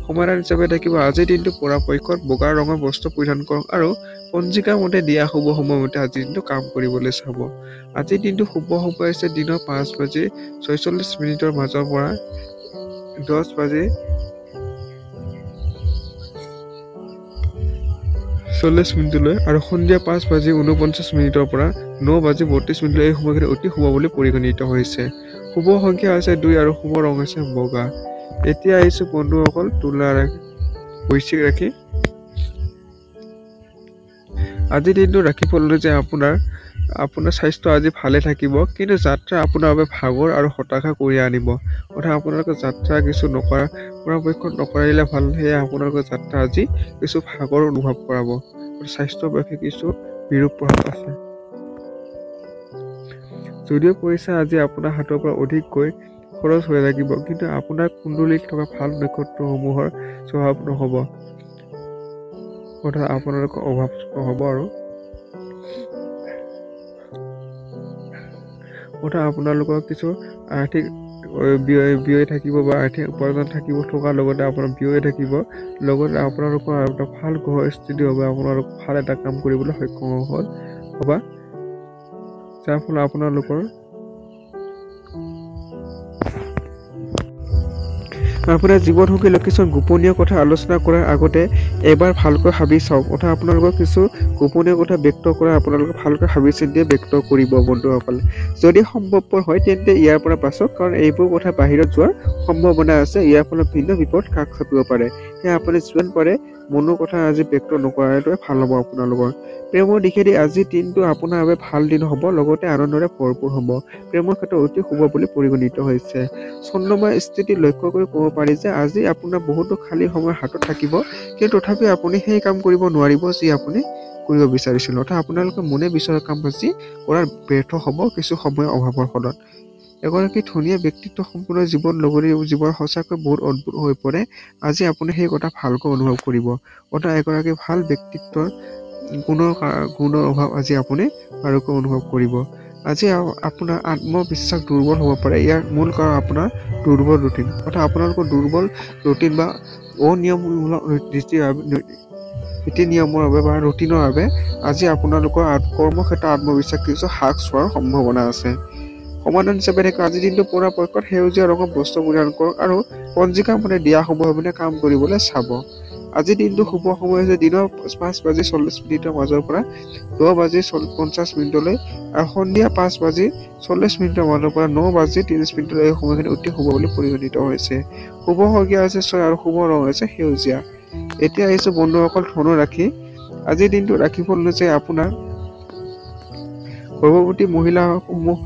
সমাধান হিচাপে থাকিব আজিৰ দিনটো পৰাপক্ষত বগা ৰঙৰ বস্ত্ৰ পৰিধান কৰক আৰু পঞ্জিকাৰ মতে দিয়া শুভ সময়মতে আজিৰ দিনটো কাম কৰিবলৈ চাব। আজিৰ দিনটো শুভ সময় হৈছে দিনৰ 5:46 মাজৰ পৰা 10:40 আৰু সন্ধিয়া 5:49 পৰা 9:32 এই সময়খিনি অতি শুভ বুলি পৰিগণিত হৈছে। শুভ সংখ্যা হৈছে 2 আৰু শুভ ৰং হৈছে বগা। এতিয়া আহিছো বন্ধুসকল তুলা ৰাশি, বৃশ্চিক ৰাশি। আজিৰ দিনটো ৰাশিফল যে আপোনাৰ স্বাস্থ্য আজি ভালে থাকিব, কিন্তু যাত্ৰা আপোনাৰ বাবে ভাগৰ আৰু হতাশা কৰি আনিব। অৰ্থাৎ আপোনালোকে যাত্ৰা কিছু পৰাপক্ষত নকৰিলে ভাল, সেয়ে আপোনালোকৰ যাত্ৰা আজি কিছু ভাগৰ অনুভৱ কৰাব। স্বাস্থ্যৰ বাবে কিছু বিৰূপ প্ৰভাৱ আছে। যদিও পইচা আজি আপোনাৰ হাতৰ পৰা অধিককৈ খৰচ হৈ লাগিব, কিন্তু আপোনাৰ কুণ্ডলীত থকা ভাল নক্ষত্ৰসমূহৰ স্বভাৱ নহ'ব, অৰ্থাৎ আপোনালোকৰ অভাৱ নহ'ব আৰু অৰ্থাৎ আপোনালোকৰ কিছু আৰ্থিক ব্যয় থাকিব বা আৰ্থিক উপাৰ্জন থাকিব, থকাৰ লগতে আপোনাৰ ব্যয় থাকিব, লগতে আপোনালোকৰ এটা ভাল গ্ৰহ স্থিতি হ'ব, আপোনালোক ভাল এটা কাম কৰিবলৈ সক্ষম হ'বা, যাৰ ফলত আপোনালোকৰ আপোনাৰ জীৱনসংগীৰ কিছুমান গোপনীয় কথা আলোচনা কৰাৰ আগতে এবাৰ ভালকৈ ভাবি চাওক। অৰ্থাৎ আপোনালোকৰ কিছু গোপনীয় কথা ব্যক্ত কৰা আপোনালোকে ভালকৈ ভাবি চিন্তি ব্যক্ত কৰিব বন্ধুসকল। যদি সম্ভৱপৰ হয় তেন্তে ইয়াৰ পৰা বাচক, কাৰণ এইবোৰ কথা বাহিৰত যোৱাৰ সম্ভাৱনা আছে। ইয়াৰ ফলত ভিন্ন বিপদ কাষ চাপিব পাৰে। সেয়ে আপুনি যিমান পাৰে মনৰ কথা আজি ব্যক্ত নকৰাটোৱে ভাল হ'ব আপোনালোকৰ। প্ৰেমৰ দিশেদি আজিৰ দিনটো আপোনাৰ বাবে ভাল দিন হ'ব, লগতে আনন্দৰে ভৰপূৰ হ'ব। প্ৰেমৰ ক্ষেত্ৰত অতি শুভ বুলি পৰিগণিত হৈছে। চন্দ্ৰমা স্থিতি লক্ষ্য কৰি ক'ব পাৰি যে আজি আপোনাৰ বহুতো খালী সময় হাতত থাকিব, কিন্তু তথাপিও আপুনি সেই কাম কৰিব নোৱাৰিব যি আপুনি কৰিব বিচাৰিছিল। অৰ্থাৎ আপোনালোকে মনে বিচৰা কাম আজি কৰাৰ ব্যৰ্থ হ'ব কিছু সময়ৰ অভাৱৰ ফলত। এগৰাকী ধুনীয়া ব্যক্তিত্ব সম্পূৰ্ণ জীৱন লগৰী জীৱন সঁচাকৈ বহুত অদ্ভুত হৈ পৰে। আজি আপুনি সেই কথা ভালকৈ অনুভৱ কৰিব। অৰ্থাৎ এগৰাকী ভাল ব্যক্তিত্বৰ গুণৰ অভাৱ আজি আপুনি ভালকৈ অনুভৱ কৰিব। আজি আপোনাৰ আত্মবিশ্বাস দুৰ্বল হ'ব পাৰে। ইয়াৰ মূল কাৰণ আপোনাৰ দুৰ্বল ৰুটিন। অৰ্থাৎ আপোনালোকৰ দুৰ্বল ৰুটিন বা অনিয়মমূলক নীতি নিয়মৰ বাবে বা ৰুটিনৰ বাবে আজি আপোনালোকৰ কৰ্মক্ষেত্ৰত আত্মবিশ্বাস কিছু হ্ৰাস হোৱাৰ সম্ভাৱনা আছে। সমাধান হিচাপে থাকে আজিৰ দিনটো পৰাপক্ষত সেউজীয়া ৰঙৰ বস্ত্ৰ পৰিধান কৰক আৰু পঞ্জিকাৰ মতে দিয়া শুভ সময়মতে কাম কৰিবলৈ চাব। আজিৰ দিনটো শুভ সময় হৈছে দিনৰ 5:40 মাজৰ পৰা 10:50 আৰু সন্ধিয়া 5:40 মাজৰ পৰা 9:30 এই সময়খিনি অতি শুভ বুলি পৰিগণিত হৈছে। শুভ সংখ্যা হৈছে 6 আৰু শুভ ৰং হৈছে সেউজীয়া। এতিয়া আহিছো বন্ধুসকল ধনু ৰাশি। আজিৰ দিনটো ৰাশিফল অনুযায়ী আপোনাৰ গৰ্ভৱতী মহিলাসমূহ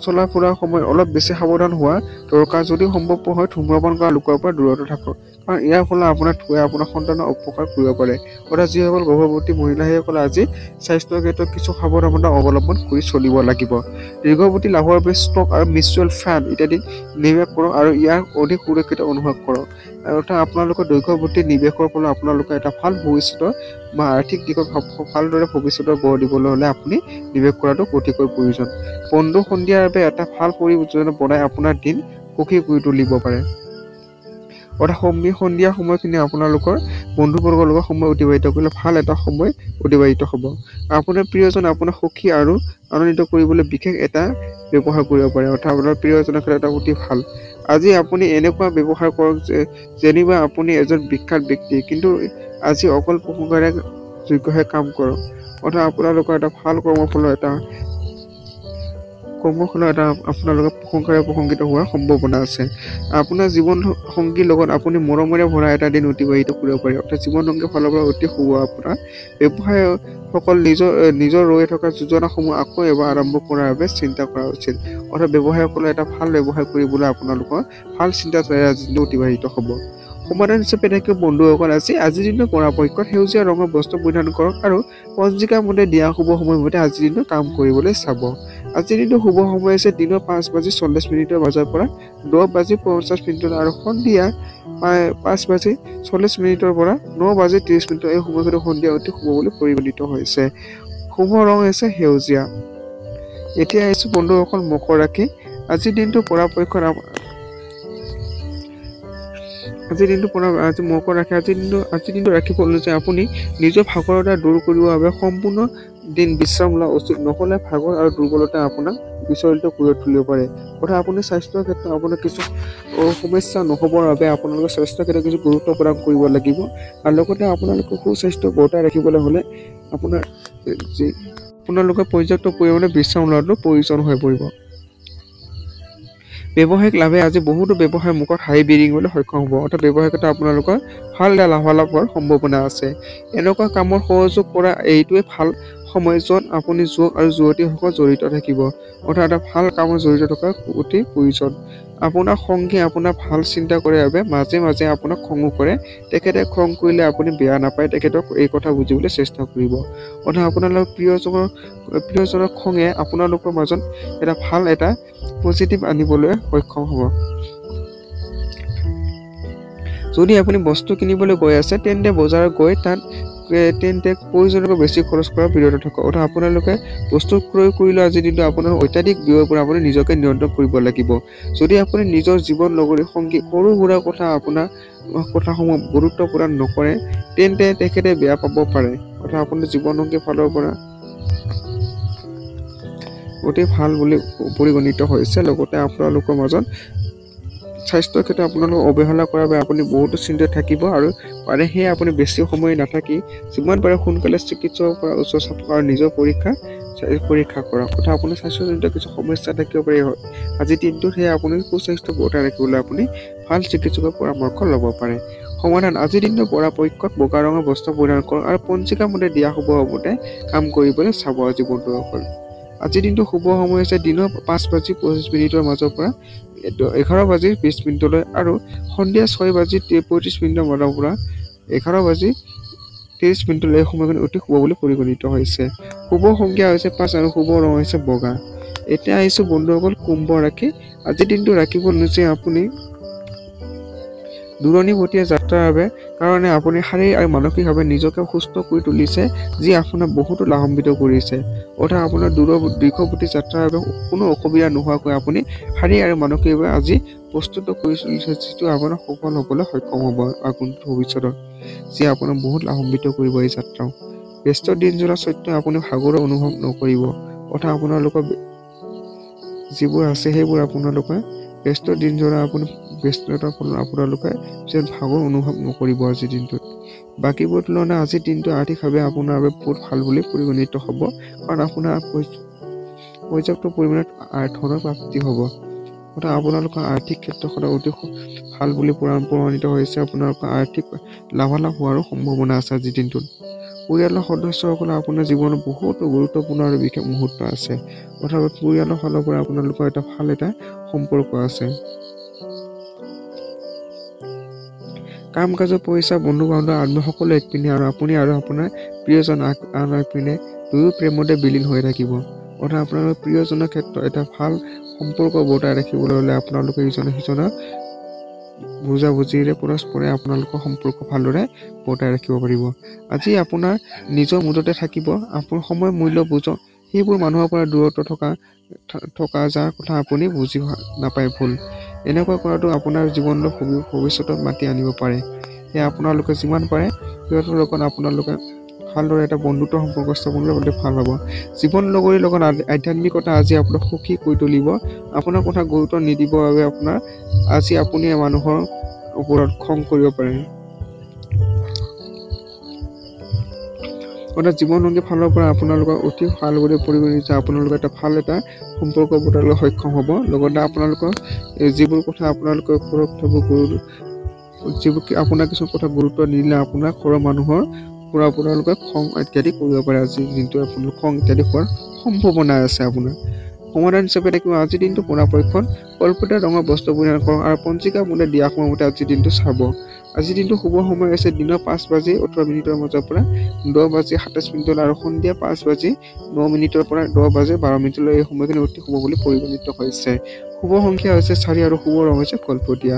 চলা ফুৰাৰ সময়ত অলপ বেছি সাৱধান হোৱা দৰকাৰ। যদি সম্ভৱপৰ হয় ধূম্ৰপান কৰা লোকৰ পৰা দূৰতে থাকক, কাৰণ ইয়াৰ ফলত আপোনাৰ ধোঁৱাই আপোনাৰ সন্তানৰ অপকাৰ কৰিব পাৰে। অৰ্থাৎ যিসকল গৰ্ভৱতী মহিলা সেইসকলে আজি স্বাস্থ্যৰ ক্ষেত্ৰত কিছু সাৱধানতা অৱলম্বন কৰি চলিব লাগিব। দীৰ্ঘৱতী লাভৰ বাবে ষ্টক আৰু মিউচুৱেল ফাণ্ড ইত্যাদি নিৱেশ কৰক আৰু ইয়াক অধিক সুৰক্ষিত অনুভৱ কৰক। অৰ্থাৎ আপোনালোকৰ দীৰ্ঘৱতী নিৱেশৰ ফলত আপোনালোকৰ এটা ভাল ভৱিষ্যতৰ বা আৰ্থিক দিশত ভালদৰে ভৱিষ্যতৰ গঢ় দিবলৈ হ'লে আপুনি নিৱেশ কৰাটো অতিকৈ প্ৰয়োজন। বন্ধু সন্ধিয়াৰ বাবে এটা ভাল পৰিযোজনা বনাই আপোনাৰ দিন সুখী কৰি তুলিব পাৰে। অৰ্থাৎ সন্ধিয়া সময়খিনি আপোনালোকৰ বন্ধুবৰ্গৰ লগত সময় অতিবাহিত কৰিলে ভাল এটা সময় অতিবাহিত হ'ব। আপোনাৰ প্ৰিয়জন আপোনাক সুখী আৰু আনন্দিত কৰিবলৈ বিশেষ এটা ব্যৱহাৰ কৰিব পাৰে। অৰ্থাৎ আপোনাৰ প্ৰিয়জনৰ ক্ষেত্ৰত এটা অতি ভাল। আজি আপুনি এনেকুৱা ব্যৱহাৰ কৰক যেনিবা আপুনি এজন বিখ্যাত ব্যক্তি, কিন্তু আজি অকল প্ৰশংসাৰে যোগ্যহে কাম কৰক। অৰ্থাৎ আপোনালোকৰ এটা ভাল কৰ্মফলৰ এটা আপোনালোকে প্ৰশংসাৰে প্ৰশংসিত হোৱাৰ সম্ভাৱনা আছে। আপোনাৰ জীৱন সংগীৰ লগত আপুনি মৰমেৰে ভৰা এটা দিন অতিবাহিত কৰিব পাৰে। অৰ্থাৎ জীৱন সংগীৰ ফালৰ পৰা অতি শুভ। আপোনাৰ ব্যৱসায়সকল নিজৰ ৰৈ থকা যোজনাসমূহ আকৌ এবাৰ আৰম্ভ কৰাৰ বাবে চিন্তা কৰা উচিত। অৰ্থাৎ ব্যৱসায়সকলে এটা ভাল ব্যৱসায় কৰিবলৈ আপোনালোকৰ ভাল চিন্তাধাৰাৰে আজি দিনটো অতিবাহিত হ'ব। সমাধান হিচাপে থাকিব বন্ধুসকল আজিৰ দিনটো পৰাপক্ষত সেউজীয়া ৰঙৰ বস্ত্ৰ পৰিধান কৰক আৰু পঞ্জিকাৰ মতে দিয়া শুভ সময়মতে আজিৰ দিনটো কাম কৰিবলৈ চাব। আজিৰ দিনটো শুভ সময় হৈছে দিনৰ 5:40 বজাৰ পৰা 10:50 আৰু সন্ধিয়া 5:40 পৰা 9:30 এই সময়খিনি সন্ধিয়া অতি শুভ বুলি পৰিগণিত হৈছে। শুভ ৰং হৈছে সেউজীয়া। এতিয়া আহিছোঁ বন্ধুসকল মকৰ ৰাশি। আজিৰ দিনটো পৰাপক্ষত আজি মকৰ ৰাশি আজিৰ দিনটো ৰাখিব যে আপুনি নিজৰ ভাগৰতা দূৰ কৰিবৰ বাবে সম্পূৰ্ণ দিন বিশ্ৰাম লোৱা উচিত, নহ'লে ভাগৰ আৰু দুৰ্বলতা আপোনাক বিচলিত কৰি তুলিব পাৰে। অৰ্থাৎ আপুনি স্বাস্থ্যৰ ক্ষেত্ৰত আপোনাৰ কিছু সমস্যা নহ'বৰ বাবে আপোনালোকে স্বাস্থ্যৰ ক্ষেত্ৰত কিছু গুৰুত্ব প্ৰদান কৰিব লাগিব। আৰু লগতে আপোনালোকে সুস্বাস্থ্য বৰ্তাই ৰাখিবলৈ হ'লে আপোনালোকে পৰ্যাপ্ত পৰিমাণে বিশ্ৰাম লোৱাটো প্ৰয়োজন হৈ পৰিব। ব্যৱসায়িক লাভে আজি বহুতো ব্যৱসায়ৰ মুখত হাঁহি বিৰিঙিবলৈ সক্ষম হ'ব। অৰ্থাৎ ব্যৱসায়ৰ ক্ষেত্ৰত আপোনালোকৰ ভাল এটা লাভালাভ হোৱাৰ সম্ভাৱনা আছে। এনেকুৱা কামৰ সহযোগ কৰা এইটোৱে ভাল সময় য'ত আপুনি যুৱক আৰু যুৱতীসকল জড়িত থাকিব। অৰ্থাৎ এটা ভাল কামত জড়িত থকা অতি প্ৰয়োজন। আপোনাৰ সংগী আপোনাৰ ভাল চিন্তা কৰে বাবে মাজে মাজে আপোনাক খঙো কৰে। তেখেতে খং কৰিলে আপুনি বেয়া নাপায়, তেখেতক এই কথা বুজিবলৈ চেষ্টা কৰিব। অৰ্থাৎ আপোনালোকৰ প্ৰিয়জনৰ খঙে আপোনালোকৰ মাজত এটা পজিটিভ আনিবলৈ সক্ষম হ'ব। যদি আপুনি বস্তু কিনিবলৈ গৈ আছে তেন্তে বজাৰত গৈ তেন্তে প্ৰয়োজনতকৈ বেছি খৰচ কৰা বিৰত থাকক। অৰ্থাৎ আপোনালোকে বস্তু ক্ৰয় কৰিলেও আজিৰ দিনটো আপোনাৰ অত্যাধিক ব্যয়ৰ পৰা আপুনি নিজকে নিয়ন্ত্ৰণ কৰিব লাগিব। যদি আপুনি নিজৰ জীৱন লগৰী সংগী সৰু সুৰা কথাসমূহ গুৰুত্ব প্ৰদান নকৰে তেন্তে তেখেতে বেয়া পাব পাৰে। অৰ্থাৎ আপোনাৰ জীৱনসংগীৰ ফালৰ পৰা অতি ভাল বুলি পৰিগণিত হৈছে। লগতে আপোনালোকৰ মাজত স্বাস্থ্যৰ ক্ষেত্ৰত আপোনালোকক অৱহেলা কৰাৰ বাবে আপুনি বহুতো চিন্তিত থাকিব আৰু পাৰে সেয়ে আপুনি বেছি সময় নাথাকি যিমান পাৰে সোনকালে চিকিৎসকৰ পৰা উচ্চ চাপ আৰু নিজৰ পৰীক্ষা কৰক। অৰ্থাৎ আপোনাৰ স্বাস্থ্যজনিত কিছু সমস্যা থাকিব পাৰে আজিৰ দিনটোত, সেয়ে আপুনি সুস্বাস্থ্য বৰ্তাই ৰাখিবলৈ আপুনি ভাল চিকিৎসকৰ পৰামৰ্শ ল'ব পাৰে। সমাধান: আজিৰ দিনটো পৰাপক্ষত বগা ৰঙৰ বস্ত্ৰ পৰিধান কৰক আৰু পঞ্জিকা মতে দিয়া শুভমতে কাম কৰিবলৈ চাব। আজি বন্ধুসকল আজিৰ দিনটো শুভ সময় হৈছে দিনৰ 5:25 মাজৰ পৰা 11:20 আৰু সন্ধিয়া 6:35 মানৰ পৰা 11:30 এই সময়খিনি অতি শুভ বুলি পৰিগণিত হৈছে। শুভ সংখ্যা হৈছে 5 আৰু শুভ ৰং হৈছে বগা। এতিয়া আহিছোঁ বন্ধুসকল কুম্ভ ৰাশি। আজিৰ দিনটো ৰাখিব লৈছে আপুনি দূৰণিবতীয়া যাত্ৰাৰ কাৰণে আপুনি শাৰীৰিক আৰু মানসিকভাৱে নিজকে সুস্থ কৰি তুলিছে, যি আপোনাক বহুতো লাভান্বিত কৰিছে। অৰ্থাৎ আপোনাৰ দীৰ্ঘৱৰ্তী যাত্ৰাৰ বাবে কোনো অসুবিধা নোহোৱাকৈ আপুনি শাৰীৰিক আৰু মানসিকভাৱে আজি প্ৰস্তুত কৰি চলিছে, যিটো আপোনাৰ সফল হ'বলৈ সক্ষম হ'ব আগন্তুক ভৱিষ্যতত, যি আপোনাক বহুত লাভান্বিত কৰিব এই যাত্ৰাও। ব্যস্ত দিনজোৰা স্বত্বেও আপুনি ভাগৰ অনুভৱ নকৰিব। অৰ্থাৎ আপোনালোকৰ যিবোৰ আছে সেইবোৰ আপোনালোকে ব্যস্ত দিনজোৰা ব্যস্ততাৰ ফলত আপোনালোকে ভাগৰ অনুভৱ নকৰিব আজিৰ দিনটোত। বাকীবোৰ তুলনাত আজিৰ দিনটো আৰ্থিকভাৱে আপোনাৰ বাবে বহুত ভাল বুলি পৰিগণিত হ'ব, কাৰণ আপোনাৰ পৰ্যাপ্ত পৰিমাণত ধনৰ প্ৰাপ্তি হ'ব। অৰ্থাৎ আপোনালোকৰ আৰ্থিক ক্ষেত্ৰখনত অতি ভাল বুলি প্ৰমাণিত হৈছে। আপোনালোকৰ আৰ্থিক লাভালাভ হোৱাৰো সম্ভাৱনা আছে আজিৰ দিনটোত। পৰিয়ালৰ সদস্যসকলে আপোনাৰ জীৱনত বহুতো গুৰুত্বপূৰ্ণ আৰু বিশেষ মুহূৰ্ত আছে। অৰ্থাৎ পৰিয়ালৰ ফালৰ পৰা আপোনালোকৰ ভাল সম্পৰ্ক আছে। কাম কাজৰ পইচা বন্ধু বান্ধৱ আত্মীয় সকলো এক পিনে আৰু আপুনি আৰু আপোনাৰ প্ৰিয়জন আন এক পিনে দুয়ো প্ৰেমতে বিলীন হৈ থাকিব। অৰ্থাৎ আপোনালোকৰ প্ৰিয়জনৰ ক্ষেত্ৰত ভাল সম্পৰ্ক বৰ্তাই ৰাখিবলৈ হ'লে আপোনালোকে ইজনে সিজনৰ বুজাবুজিৰে পৰস্পৰে আপোনালোকৰ সম্পৰ্ক ভালদৰে বৰ্তাই ৰাখিব পাৰিব। আজি আপোনাৰ নিজৰ মুঠতে থাকিব। আপোনাৰ সময় মূল্য বুজক। সেইবোৰ মানুহৰ পৰা দূৰত্ব থকা যাৰ কথা আপুনি বুজি নাপায় ভুল। এনেকুৱা কৰাটো আপোনাৰ জীৱনলৈ ভৱিষ্যতত মাতি আনিব পাৰে। সেয়ে আপোনালোকে যিমান পাৰে সিহঁতৰ লগত আপোনালোকে ভালদৰে এটা বন্ধুত্ব সম্পৰ্ক স্থাপন কৰিবলৈ ভাল হ'ব। জীৱন লগৰীৰ লগত আধ্যাত্মিকতা আজি আপোনাক সুখী কৰি তুলিব। আপোনাৰ কথা গুৰুত্ব নিদিবৰ বাবে আজি আপুনি মানুহৰ ওপৰত খং কৰিব পাৰে। অৰ্থাৎ জীৱনসংগীৰ ফালৰ পৰা আপোনালোকৰ অতি ভাল বুলি পৰিগণিত, আপোনালোকে ভাল সম্পৰ্ক বৰ্তাবলৈ সক্ষম হ'ব। লগতে আপোনালোকৰ যিবোৰ কথা আপোনালোকৰ যিবোৰ আপোনাৰ কিছুমান কথা গুৰুত্ব নিদিলে আপোনাৰ ঘৰৰ মানুহৰ পৰা আপোনালোকে খং ইত্যাদি কৰিব পাৰে। আজিৰ দিনটো আপোনালোক খং ইত্যাদি হোৱাৰ সম্ভাৱনা আছে আপোনাৰ। সমাধান হিচাপে থাকিব আজিৰ দিনটো পৰাপক্ষত কল্পিত ৰঙৰ বস্ত্ৰ পৰিধান কৰক আৰু পঞ্জিকা মতে দিয়া সময়মতে আজিৰ দিনটো চাব। আজিৰ দিনটো শুভ সময় আছে দিনৰ 5:18 বজাৰ পৰা 10:27 আৰু সন্ধিয়া 5:09 পৰা 10:12 এই সময়খিনি অতি শুভ বুলি পৰিগণিত হৈছে। শুভ সংখ্যা হৈছে 4 আৰু শুভ ৰং হৈছে কলপতীয়া।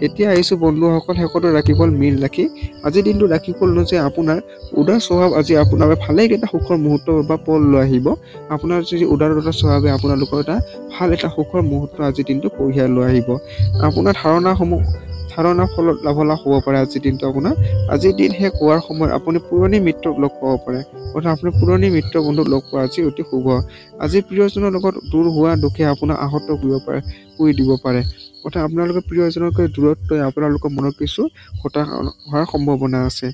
এতিয়া আহিছোঁ বন্ধুসকল শেষত ৰাশিফল মীন ৰাশি। আজিৰ দিনটো ৰাশিফল অনুযায়ী আপোনাৰ উদাৰ স্বভাৱ আজি আপোনাৰ ভালেকেইটা সুখৰ মুহূৰ্ত বা পল লৈ আহিব। আপোনাৰ যদি উদাৰতা স্বভাৱে আপোনালোকৰ এটা ভাল এটা সুখৰ মুহূৰ্ত আজিৰ দিনটো কঢ়িয়াই লৈ আহিব। আপোনাৰ ধাৰণাৰ ফলত লাভালাভ হ'ব পাৰে আজিৰ দিনটো আপোনাৰ। আজিৰ দিন শেষ হোৱাৰ সময়ত আপুনি পুৰণি মিত্ৰক লগ পাব পাৰে। অৰ্থাৎ আপুনি পুৰণি মিত্ৰ বন্ধুক লগ পোৱা আজি অতি শুভ। আজি প্ৰিয়জনৰ লগত দূৰ হোৱা দুখে আপোনাক আহত কৰি দিব পাৰে। অৰ্থাৎ আপোনালোকৰ প্ৰিয়জনতকৈ দূৰত লৈ আপোনালোকৰ মনত কিছু হতাশ হোৱাৰ সম্ভাৱনা আছে।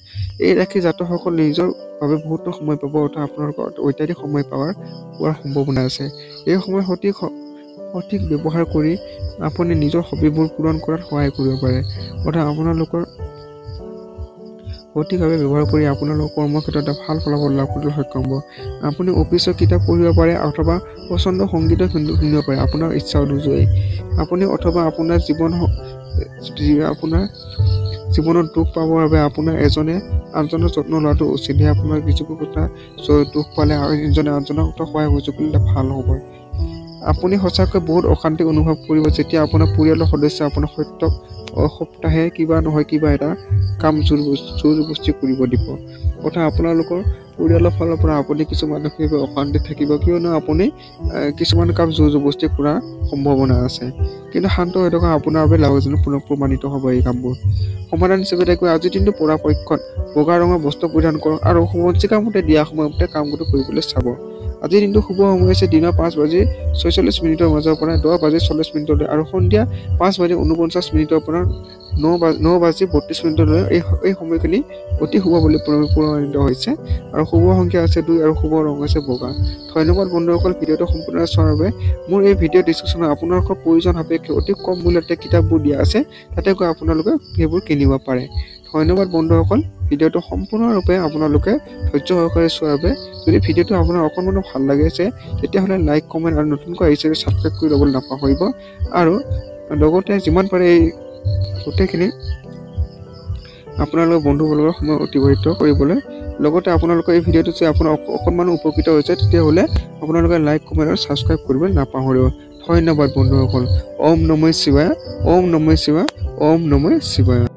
এই ৰাশি জাতকসকল নিজৰ বাবে বহুতো সময় পাব অৰ্থাৎ আপোনালোকৰ অত্যাধিক সময় পোৱাৰ সম্ভাৱনা আছে। এই সময় সঠিক ব্যৱহাৰ কৰি আপুনি নিজৰ হবিবোৰ পূৰণ কৰাত সহায় কৰিব পাৰে। অৰ্থাৎ আপোনালোকৰ সঠিকভাৱে ব্যৱহাৰ কৰি আপোনালোকৰ কৰ্মক্ষেত্ৰত এটা ভাল ফলাফল লাভ কৰিবলৈ সক্ষম হ'ব। আপুনি অফিচৰ কিতাপ পঢ়িব পাৰে অথবা পচন্দ সংগীত শুনিব পাৰে আপোনাৰ ইচ্ছা অনুযায়ী। আপুনি অথবা আপোনাৰ জীৱনত দুখ পাবৰ বাবে আপোনাৰ এজনে আনজনৰ যত্ন লোৱাটো উচিত। আপোনাৰ কিছু কথা দুখ পালে ইজনে আনজনক সহায় সহযোগ কৰিলে ভাল হ'ব। আপুনি সঁচাকৈ বহুত অশান্তি অনুভৱ কৰিব যেতিয়া আপোনাৰ পৰিয়ালৰ সদস্যই আপোনাৰ সপ্তাহে কিবা নহয় কিবা এটা কাম জোৰ-জবস্তি কৰিব দিব। অৰ্থাৎ আপোনালোকৰ পৰিয়ালৰ ফালৰ পৰা আপুনি কিছু মানসিকভাৱে অশান্তিত থাকিব কিয়নো আপুনি কিছুমান কাম জোৰ-জবস্তি কৰাৰ সম্ভাৱনা আছে। কিন্তু শান্ত হৈ থকা আপোনাৰ বাবে লাভজনক প্ৰমাণিত হ'ব এই কামবোৰ। সমাধান হিচাপে আজিৰ দিনটো পৰাপক্ষত বগা ৰঙৰ বস্ত্ৰ পৰিধান কৰক আৰু পঞ্জিকা মতে দিয়া সময়মতে কামটো কৰিবলৈ চাব। আজিৰ দিনটো শুভ সময় হৈছে দিনৰ 5:46 বজাৰ পৰা 10:40 আৰু সন্ধিয়া 5:49 পৰা 9:32 এই সময়খিনি অতি শুভ বুলি প্ৰমাণিত হৈছে আৰু শুভ সংখ্যা আছে 2 আৰু শুভ ৰং হৈছে বগা। ধন্যবাদ বন্ধুসকল ভিডিঅ'টো সম্পূৰ্ণ চোৱাৰ বাবে। মোৰ এই ভিডিঅ' ডিছক্ৰিপশ্যনত আপোনালোকৰ প্ৰয়োজন সাপেক্ষে অতি কম মূল্যত কিতাপবোৰ দিয়া আছে, তাতে গৈ আপোনালোকে সেইবোৰ কিনিব পাৰে। ধন্যবাদ বন্ধুসকল ভিডিঅ'টো সম্পূৰ্ণৰূপে আপোনালোকে ধৈৰ্য সহকাৰে চোৱাৰ বাবে। যদি ভিডিঅ'টো আপোনাৰ অকণমান ভাল লাগিছে তেতিয়াহ'লে লাইক কমেণ্ট আৰু নতুনকৈ আহিছে ছাবস্ক্ৰাইব কৰি ল'বলৈ নাপাহৰিব আৰু লগতে যিমান পাৰে এই গোটেইখিনি আপোনালোকৰ বন্ধুবৰ্গৰ সময় অতিবাহিত কৰিবলৈ। লগতে আপোনালোকৰ এই ভিডিঅ'টো যদি আপোনাৰ অকণমান উপকৃত হৈছে তেতিয়াহ'লে আপোনালোকে লাইক কমেণ্ট আৰু ছাবস্ক্ৰাইব কৰিবলৈ নাপাহৰিব। ধন্যবাদ বন্ধুসকল। ওম নমঃ শিৱায়, ওম নমঃ শিৱায়, ওম নমঃ শিৱায়।